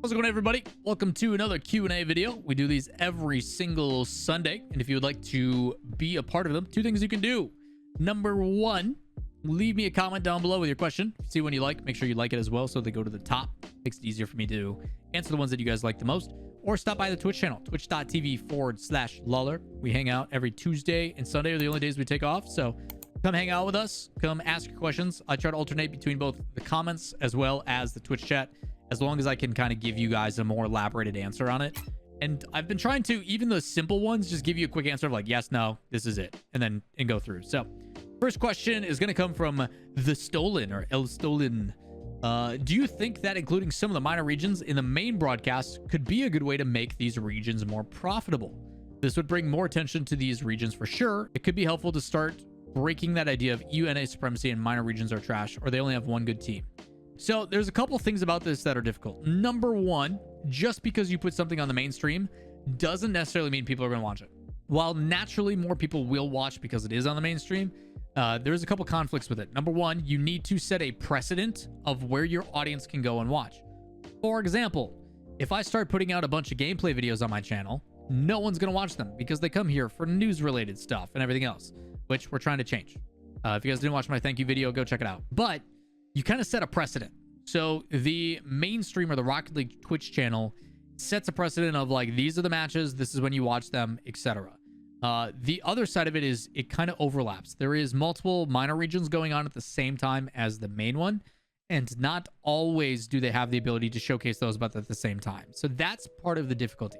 How's it going, everybody? Welcome to another Q&A video. We do these every single Sunday, and if you would like to be a part of them, two things you can do. Number one, leave me a comment down below with your question. See one you like, make sure you like it as well so they go to the top. Makes it easier for me to answer the ones that you guys like the most. Or stop by the Twitch channel, twitch.tv/Lawler. We hang out every Tuesday and Sunday are the only days we take off, so come hang out with us. Come ask your questions. I try to alternate between both the comments as well as the Twitch chat, as long as I can kind of give you guys a more elaborated answer on it. And I've been trying to, even the simple ones, just give you a quick answer of like, yes, no, this is it, and go through. So first question is going to come from the Stolen, or El Stolen. Do you think that including some of the minor regions in the main broadcast could be a good way to make these regions more profitable? This would bring more attention to these regions for sure. It could be helpful to start breaking that idea of UNA supremacy and minor regions are trash, or they only have one good team. So there's a couple things about this that are difficult. Number one, just because you put something on the mainstream doesn't necessarily mean people are going to watch it. While naturally more people will watch because it is on the mainstream, there's a couple conflicts with it. Number one, you need to set a precedent of where your audience can go and watch. For example, if I start putting out a bunch of gameplay videos on my channel, no one's going to watch them because they come here for news-related stuff and everything else, which we're trying to change. If you guys didn't watch my thank you video, go check it out. But you kind of set a precedent. So the mainstream or the Rocket League Twitch channel sets a precedent of like, these are the matches, this is when you watch them, etc. The other side of it is it kind of overlaps. There is multiple minor regions going on at the same time as the main one, and not always do they have the ability to showcase those both at the same time. So that's part of the difficulty.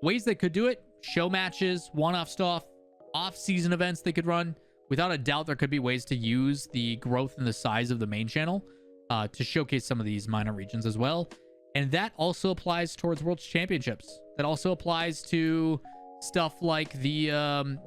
Ways they could do it: show matches, one-off stuff, off-season events they could run. Without a doubt, there could be ways to use the growth and the size of the main channel to showcase some of these minor regions as well. And that also applies towards World Championships. That also applies to stuff like the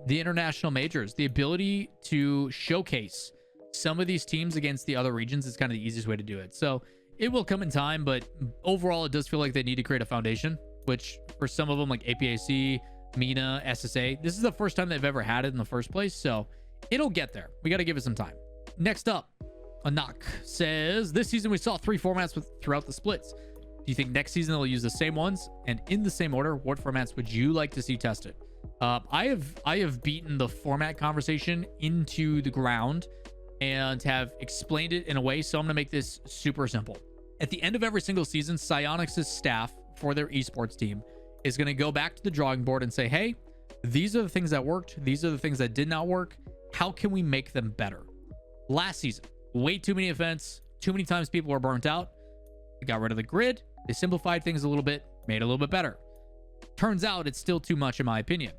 international majors. The ability to showcase some of these teams against the other regions is kind of the easiest way to do it. So it will come in time, but overall, it does feel like they need to create a foundation, which for some of them, like APAC, MENA, SSA, this is the first time they've ever had it in the first place. So it'll get there. We got to give it some time. Next up, Anak says, this season we saw 3 formats throughout the splits. Do you think next season they'll use the same ones? And in the same order, what formats would you like to see tested? I have beaten the format conversation into the ground and have explained it in a way, so I'm going to make this super simple. At the end of every single season, Psyonix's staff for their esports team is going to go back to the drawing board and say, hey, these are the things that worked. These are the things that did not work. How can we make them better? Last season, way too many events, too many times people were burnt out. They got rid of the grid. They simplified things a little bit, made it a little bit better. Turns out it's still too much in my opinion.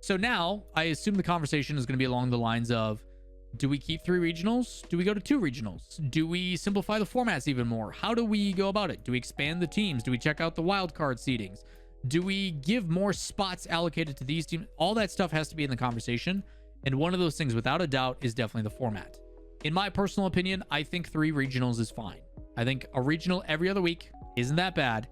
So now I assume the conversation is going to be along the lines of, do we keep 3 regionals? Do we go to 2 regionals? Do we simplify the formats even more? How do we go about it? Do we expand the teams? Do we check out the wildcard seedings? Do we give more spots allocated to these teams? All that stuff has to be in the conversation. And one of those things, without a doubt, is definitely the format. In my personal opinion, I think 3 regionals is fine. I think a regional every other week isn't that bad.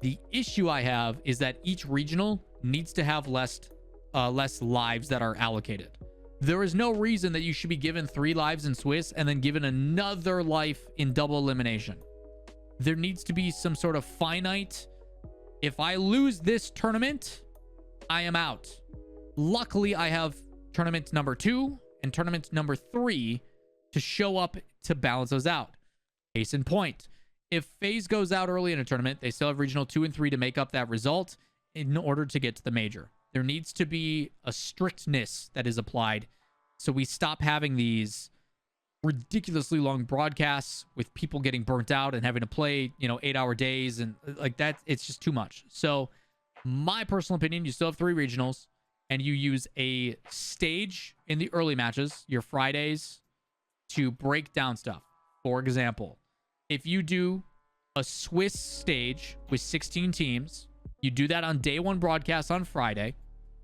The issue I have is that each regional needs to have less lives that are allocated. There is no reason that you should be given 3 lives in Swiss and then given another life in double elimination. There needs to be some sort of finite, if I lose this tournament, I am out. Luckily, I have tournament number 2 and tournament number 3 to show up to balance those out. Case in point, if FaZe goes out early in a tournament, they still have regional 2 and 3 to make up that result in order to get to the major. There needs to be a strictness that is applied so we stop having these ridiculously long broadcasts with people getting burnt out and having to play, 8-hour days and like that. It's just too much. So my personal opinion, you still have 3 regionals and you use a stage in the early matches, your Fridays, to break down stuff. For example, if you do a Swiss stage with 16 teams, you do that on day 1 broadcast on Friday.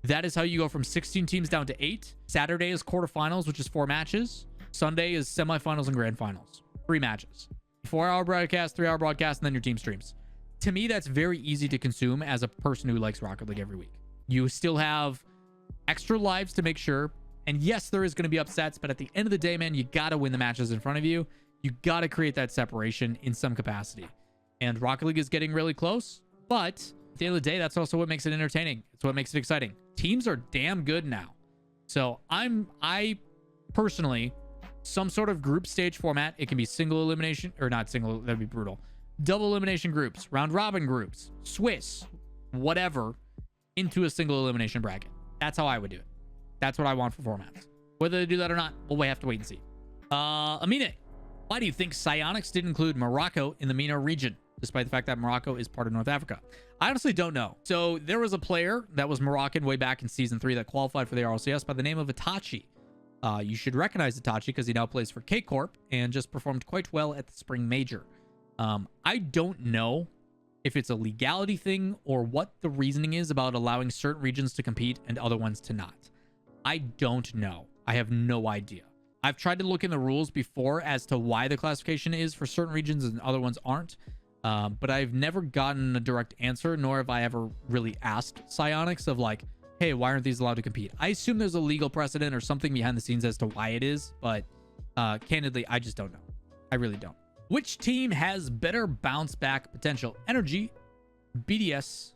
That is how you go from 16 teams down to 8. Saturday is quarterfinals, which is 4 matches. Sunday is semifinals and grand finals, 3 matches. 4-hour broadcast, 3-hour broadcast, and then your team streams. To me, that's very easy to consume as a person who likes Rocket League every week. You still have extra lives to make sure. And yes, there is going to be upsets, but at the end of the day, man, you got to win the matches in front of you. You got to create that separation in some capacity. and Rocket League is getting really close. But at the end of the day, that's also what makes it entertaining. It's what makes it exciting. Teams are damn good now. So I personally, some sort of group stage format. It can be single elimination, or not single, that'd be brutal. Double elimination groups, round robin groups, Swiss, whatever, into a single elimination bracket. That's how I would do it. That's what I want for formats. Whether they do that or not, we'll have to wait and see. Amine, why do you think Psyonix didn't include Morocco in the MENA region, despite the fact that Morocco is part of North Africa? I honestly don't know. So there was a player that was Moroccan way back in season 3 that qualified for the RLCS by the name of Itachi. You should recognize Itachi because he now plays for K Corp and just performed quite well at the Spring Major. I don't know if it's a legality thing or what the reasoning is about allowing certain regions to compete and other ones to not. I don't know. I have no idea. I've tried to look in the rules before as to why the classification is for certain regions and other ones aren't. But I've never gotten a direct answer, nor have I ever really asked Psyonix of like, hey, why aren't these allowed to compete? I assume there's a legal precedent or something behind the scenes as to why it is, but candidly, I just don't know. I really don't. Which team has better bounce back potential? NRG, BDS,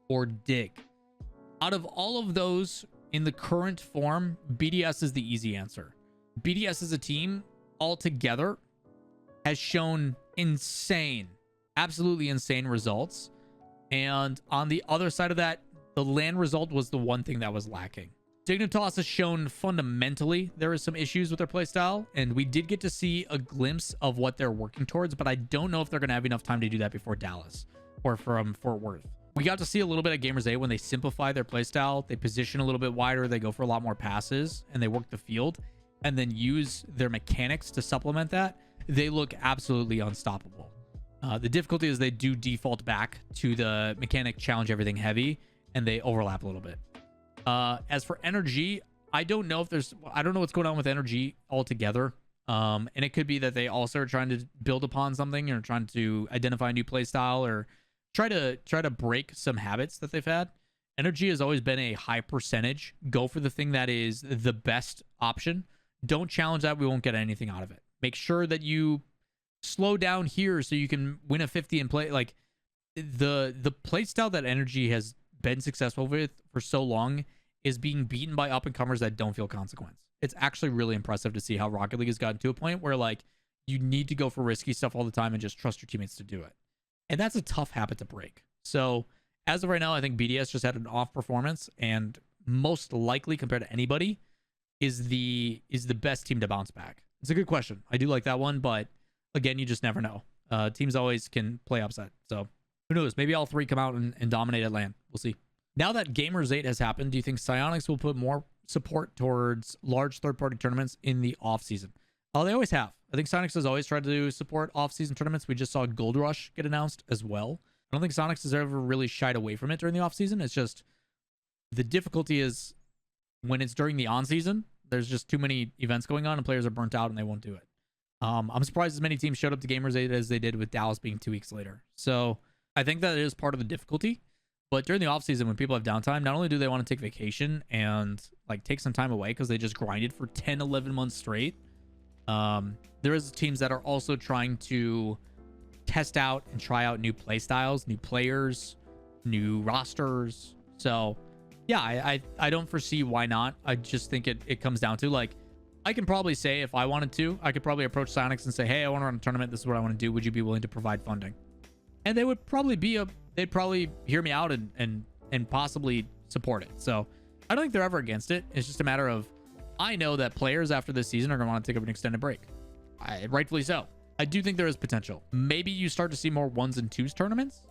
or DIG? Out of all of those in the current form, BDS is the easy answer. BDS as a team altogether has shown insane, absolutely insane results. And on the other side of that, the LAN result was the one thing that was lacking. Dignitas has shown fundamentally there is some issues with their playstyle, and we did get to see a glimpse of what they're working towards, but I don't know if they're going to have enough time to do that before Dallas or from Fort Worth. We got to see a little bit of Gamers 8 when they simplify their playstyle. They position a little bit wider, they go for a lot more passes, and they work the field, and then use their mechanics to supplement that. They look absolutely unstoppable. The difficulty is they do default back to the mechanic challenge everything heavy, and they overlap a little bit. As for NRG, I don't know what's going on with NRG altogether. And it could be that they also are trying to build upon something or trying to identify a new play style or try to break some habits that they've had. NRG has always been a high percentage. Go for the thing that is the best option. Don't challenge that. We won't get anything out of it. Make sure that you slow down here so you can win a 50 and play. Like the play style that NRG has been successful with for so long is being beaten by up-and-comers that don't feel consequence. It's actually really impressive to see how Rocket League has gotten to a point where like you need to go for risky stuff all the time and just trust your teammates to do it. And that's a tough habit to break. So as of right now, I think BDS just had an off performance and most likely compared to anybody is the best team to bounce back. It's a good question. I do like that one, but again, you just never know. Teams always can play upset. So who knows? Maybe all three come out and dominate at LAN. We'll see. Now that Gamers 8 has happened, do you think Psyonix will put more support towards large third-party tournaments in the off-season? Oh, they always have. I think Psyonix has always tried to support off-season tournaments. We just saw Gold Rush get announced as well. I don't think Psyonix has ever really shied away from it during the off-season. It's just the difficulty is when it's during the on-season, there's just too many events going on and players are burnt out and they won't do it. I'm surprised as many teams showed up to Gamers 8 as they did with Dallas being 2 weeks later. So I think that is part of the difficulty. But during the offseason, when people have downtime, not only do they want to take vacation and like take some time away because they just grinded for 10, 11 months straight, there is teams that are also trying to test out and try out new play styles, new players, new rosters. So yeah, I don't foresee why not. I just think it comes down to like, I can probably say if I wanted to, I could probably approach Psyonix and say, hey, I want to run a tournament. This is what I want to do. Would you be willing to provide funding? And they would probably they'd probably hear me out and possibly support it. So I don't think they're ever against it. It's just a matter of, I know that players after this season are going to want to take up an extended break. Rightfully so. I do think there is potential. Maybe you start to see more 1s and 2s tournaments,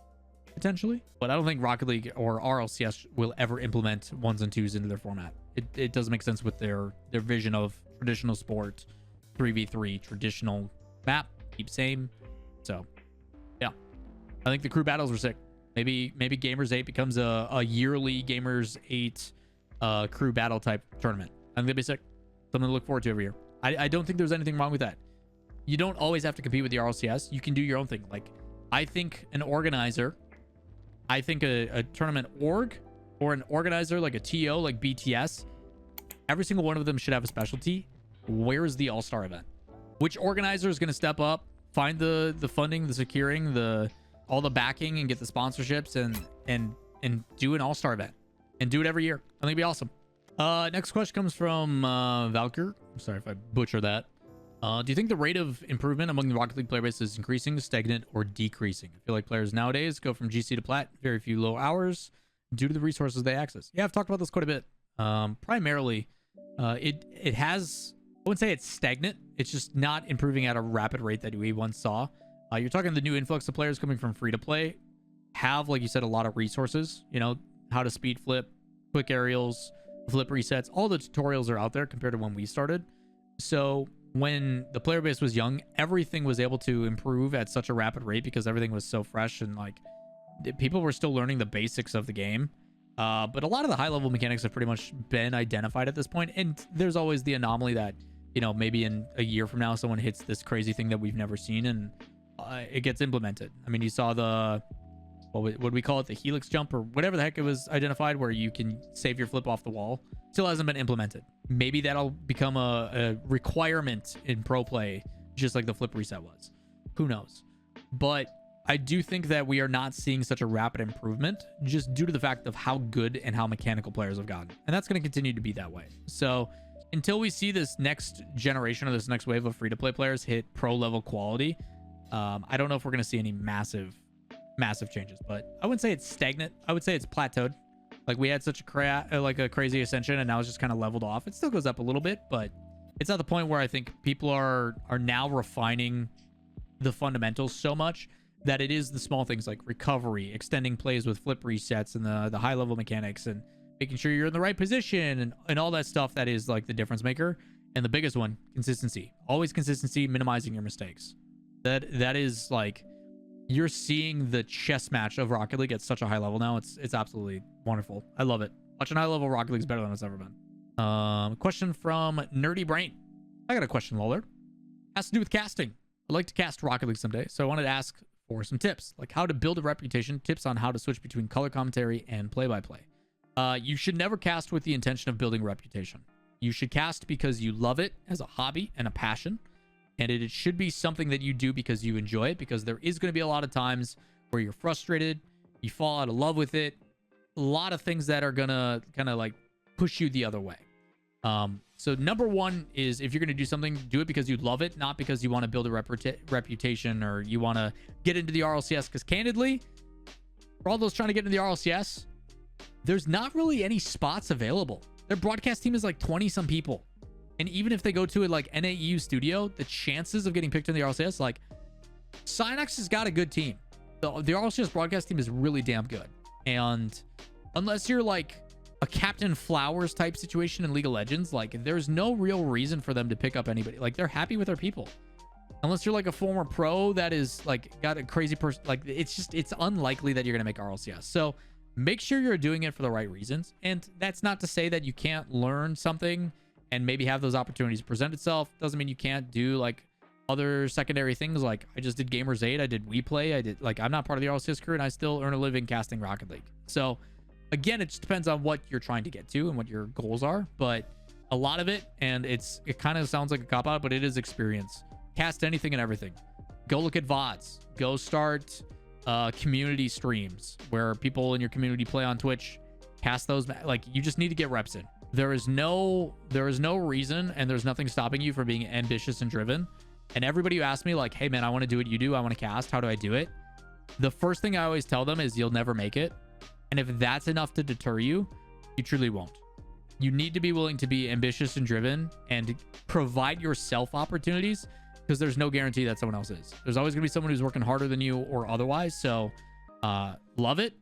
potentially. But I don't think Rocket League or RLCS will ever implement 1s and 2s into their format. It doesn't make sense with their vision of traditional sport, 3v3, traditional map, keep same. So yeah, I think the crew battles were sick. Maybe Gamers 8 becomes a yearly Gamers 8 crew battle type tournament. I think that'd be sick. Something to look forward to every year. I don't think there's anything wrong with that. You don't always have to compete with the RLCS. You can do your own thing. Like, I think an organizer, I think a tournament org or an organizer like a TO, like BTS, every single one of them should have a specialty. Where's the all-star event? Which organizer is going to step up, find the funding, the securing, the all the backing and get the sponsorships and do an all-star event and do it every year. I think it'd be awesome. Next question comes from Valkyr. I'm sorry if I butcher that. Do you think the rate of improvement among the Rocket League player base is increasing, stagnant, or decreasing? I feel like players nowadays go from GC to plat, very few low hours due to the resources they access. Yeah, I've talked about this quite a bit. Primarily, it has, I wouldn't say it's stagnant. It's just not improving at a rapid rate that we once saw. You're talking the new influx of players coming from free to play have, like you said, a lot of resources, you know, how to speed flip, quick aerials, flip resets. All the tutorials are out there compared to when we started. So when the player base was young, everything was able to improve at such a rapid rate because everything was so fresh and like people were still learning the basics of the game. But a lot of the high level mechanics have pretty much been identified at this point. And there's always the anomaly that, you know, maybe in a year from now, someone hits this crazy thing that we've never seen and it gets implemented. I mean, you saw the, what would we call it? The helix jump or whatever the heck it was identified, where you can save your flip off the wall. Still hasn't been implemented. Maybe that'll become a requirement in pro play, just like the flip reset was. Who knows? But I do think that we are not seeing such a rapid improvement just due to the fact of how good and how mechanical players have gotten. And that's going to continue to be that way. So until we see this next generation or this next wave of free-to-play players hit pro level quality, I don't know if we're going to see any massive changes. But I wouldn't say it's stagnant. I would say it's plateaued. Like we had such a crazy ascension and now it's just kind of leveled off. It still goes up a little bit, but it's at the point where I think people are now refining the fundamentals so much that it is the small things like recovery, extending plays with flip resets, and the high level mechanics, and making sure you're in the right position, and all that stuff that is like the difference maker. And the biggest one, consistency. Always consistency, minimizing your mistakes. That is like, you're seeing the chess match of Rocket League at such a high level now. It's absolutely wonderful. I love it. Watching high level Rocket League is better than it's ever been. Question from Nerdy Brain. I got a question, Lawler. Has to do with casting. I'd like to cast Rocket League someday, so I wanted to ask for some tips, like how to build a reputation, tips on how to switch between color commentary and play-by-play. You should never cast with the intention of building a reputation. You should cast because you love it as a hobby and a passion, and it should be something that you do because you enjoy it, because there is going to be a lot of times where you're frustrated, you fall out of love with it, a lot of things that are gonna kind of like push you the other way. So number one is, if you're going to do something, do it because you love it, not because you want to build a reputation or you want to get into the RLCS. Because candidly, for all those trying to get into the RLCS, there's not really any spots available. Their broadcast team is like 20 some people. And even if they go to a like NAEU studio, the chances of getting picked in the RLCS, like Synox has got a good team. The RLCS broadcast team is really damn good. And unless you're like a Captain Flowers type situation in League of Legends, like there's no real reason for them to pick up anybody. Like they're happy with their people, unless you're like a former pro that is like got a crazy person. Like it's unlikely that you're gonna make RLCS. So make sure you're doing it for the right reasons. And that's not to say that you can't learn something and maybe have those opportunities present itself. Doesn't mean you can't do like other secondary things. Like I just did Gamers 8, I did WePlay, I did like, I'm not part of the RLCS crew and I still earn a living casting Rocket League. So again, it just depends on what you're trying to get to and what your goals are. But a lot of it, and it kind of sounds like a cop-out, but it is experience. Cast anything and everything. Go look at VODs. Go start community streams where people in your community play on Twitch. Cast those. Like, you just need to get reps in. There is no reason, and there's nothing stopping you from being ambitious and driven. And everybody who asks me, like, hey, man, I want to do what you do. I want to cast. How do I do it? The first thing I always tell them is you'll never make it. And if that's enough to deter you, you truly won't. You need to be willing to be ambitious and driven and provide yourself opportunities, because there's no guarantee that someone else is. There's always going to be someone who's working harder than you or otherwise. So love it.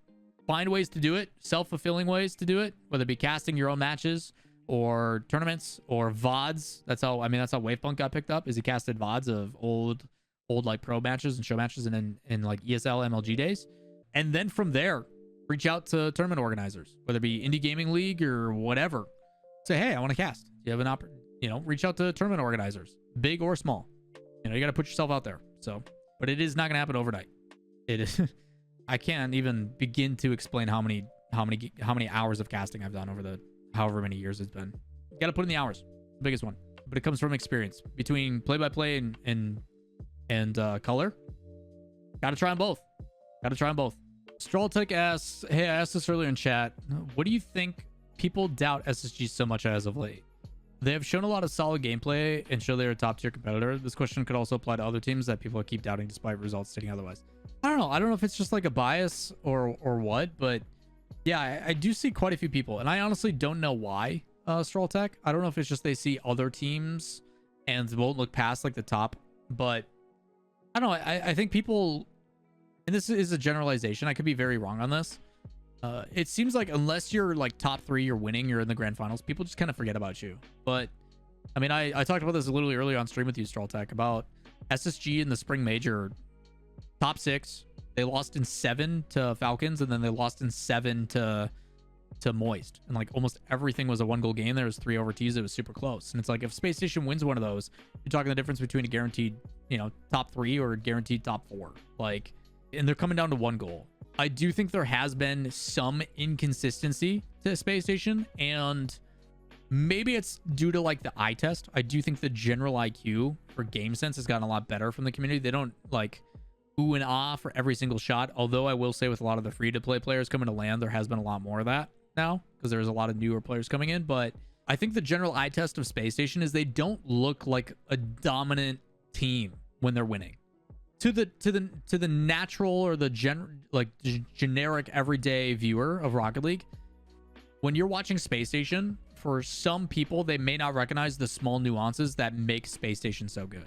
Find ways to do it. Self-fulfilling ways to do it, whether it be casting your own matches or tournaments or VODs. That's how Wavepunk got picked up, is he casted VODs of old like pro matches and show matches and in like ESL MLG days. And then from there, reach out to tournament organizers, whether it be Indie Gaming League or whatever. Say, hey, I want to cast. You have an reach out to tournament organizers, big or small. You got to put yourself out there. So, but it is not going to happen overnight. It is. I can't even begin to explain how many hours of casting I've done over the however many years it's been. You got to put in the hours. The biggest one. But it comes from experience. Between play-by-play and color, got to try them both. Gotta try them both. Strawtech asks, hey, I asked this earlier in chat. What do you think people doubt SSG so much as of late? They have shown a lot of solid gameplay and show they're a top tier competitor. This question could also apply to other teams that people keep doubting despite results stating otherwise. I don't know. I don't know if it's just like a bias or what, but yeah, I do see quite a few people, and I honestly don't know why, Strawtech. I don't know if it's just they see other teams and won't look past like the top, but I don't know. I think people, and this is a generalization, I could be very wrong on this. It seems like unless you're like top 3, you're winning, you're in the grand finals, people just kind of forget about you. But I mean, I talked about this literally earlier on stream with you, Strawtech, about SSG in the spring major, top 6. They lost in 7 to Falcons, and then they lost in 7 to Moist, and like almost everything was a 1-goal game. There was 3 overtees. It was super close, and it's like if Space Station wins one of those, you're talking the difference between a guaranteed, you know, top 3 or a guaranteed top 4. Like, and they're coming down to 1 goal. I do think there has been some inconsistency to Space Station, and maybe it's due to like the eye test. I do think the general IQ for game sense has gotten a lot better from the community. They don't like ooh and ah for every single shot, although I will say with a lot of the free-to-play players coming to LAN, there has been a lot more of that now because there's a lot of newer players coming in. But I think the general eye test of Space Station is they don't look like a dominant team when they're winning. To the natural or the generic everyday viewer of Rocket League, when you're watching Space Station, for some people they may not recognize the small nuances that make Space Station so good.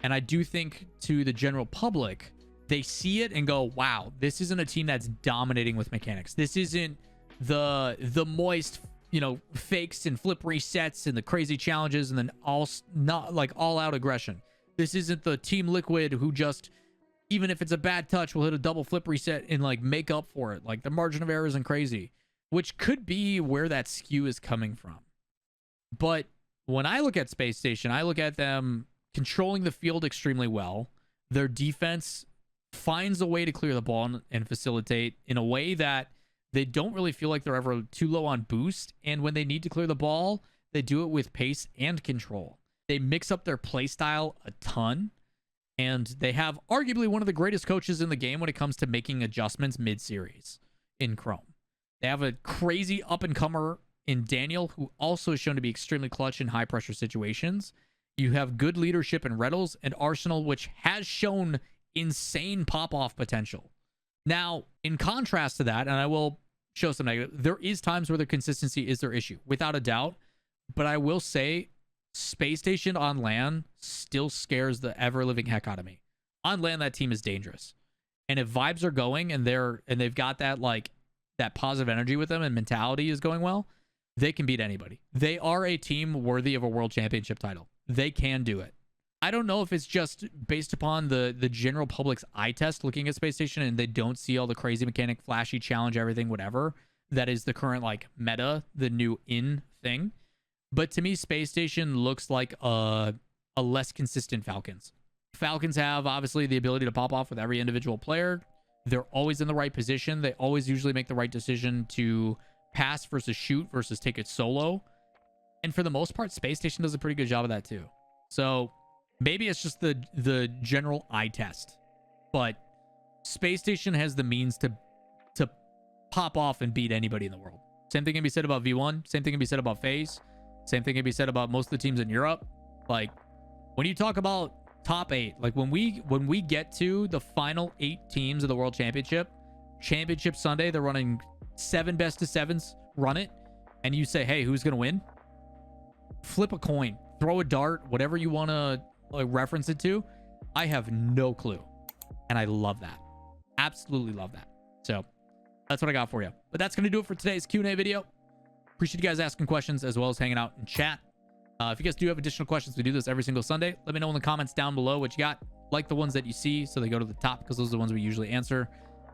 And I do think to the general public, they see it and go, wow, this isn't a team that's dominating with mechanics. This isn't the Moist, you know, fakes and flip resets and the crazy challenges and then all out aggression. This isn't the Team Liquid who just, even if it's a bad touch, will hit a double flip reset and like make up for it. Like the margin of error isn't crazy, which could be where that skew is coming from. But when I look at Space Station, I look at them controlling the field extremely well. Their defense finds a way to clear the ball and facilitate in a way that they don't really feel like they're ever too low on boost. And when they need to clear the ball, they do it with pace and control. They mix up their play style a ton. And they have arguably one of the greatest coaches in the game when it comes to making adjustments mid-series in Chrome. They have a crazy up-and-comer in Daniel, who also is shown to be extremely clutch in high-pressure situations. You have good leadership in Reddles and Arsenal, which has shown insane pop-off potential. Now, in contrast to that, and I will show some negative, there is times where the consistency is their issue, without a doubt. But I will say, Space Station on LAN still scares the ever-living heck out of me. On LAN, that team is dangerous. And if vibes are going and they've got that like that positive energy with them and mentality is going well, they can beat anybody. They are a team worthy of a world championship title. They can do it. I don't know if it's just based upon the general public's eye test looking at Space Station and they don't see all the crazy mechanic, flashy, challenge, everything, whatever. That is the current like meta, the new in thing. But to me, Space Station looks like a less consistent Falcons. Falcons have obviously the ability to pop off with every individual player. They're always in the right position. They always usually make the right decision to pass versus shoot versus take it solo. And for the most part, Space Station does a pretty good job of that too. So maybe it's just the general eye test. But Space Station has the means to pop off and beat anybody in the world. Same thing can be said about V1. Same thing can be said about FaZe. Same thing can be said about most of the teams in Europe. Like, when you talk about top 8, like when we get to the final 8 teams of the World Championship Sunday, they're running 7 best of 7s, run it, and you say, hey, who's going to win? Flip a coin, throw a dart, whatever you want to like reference it to. I have no clue. And I love that. Absolutely love that. So that's what I got for you. But that's going to do it for today's Q&A video. Appreciate you guys asking questions as well as hanging out in chat. If you guys do have additional questions, we do this every single Sunday. Let me know in the comments down below what you got. Like the ones that you see so they go to the top because those are the ones we usually answer.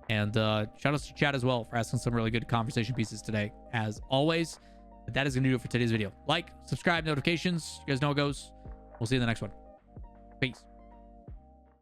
And shout out to chat as well for asking some really good conversation pieces today, as always. But that is going to do it for today's video. Like, subscribe, notifications. You guys know how it goes. We'll see you in the next one. Peace.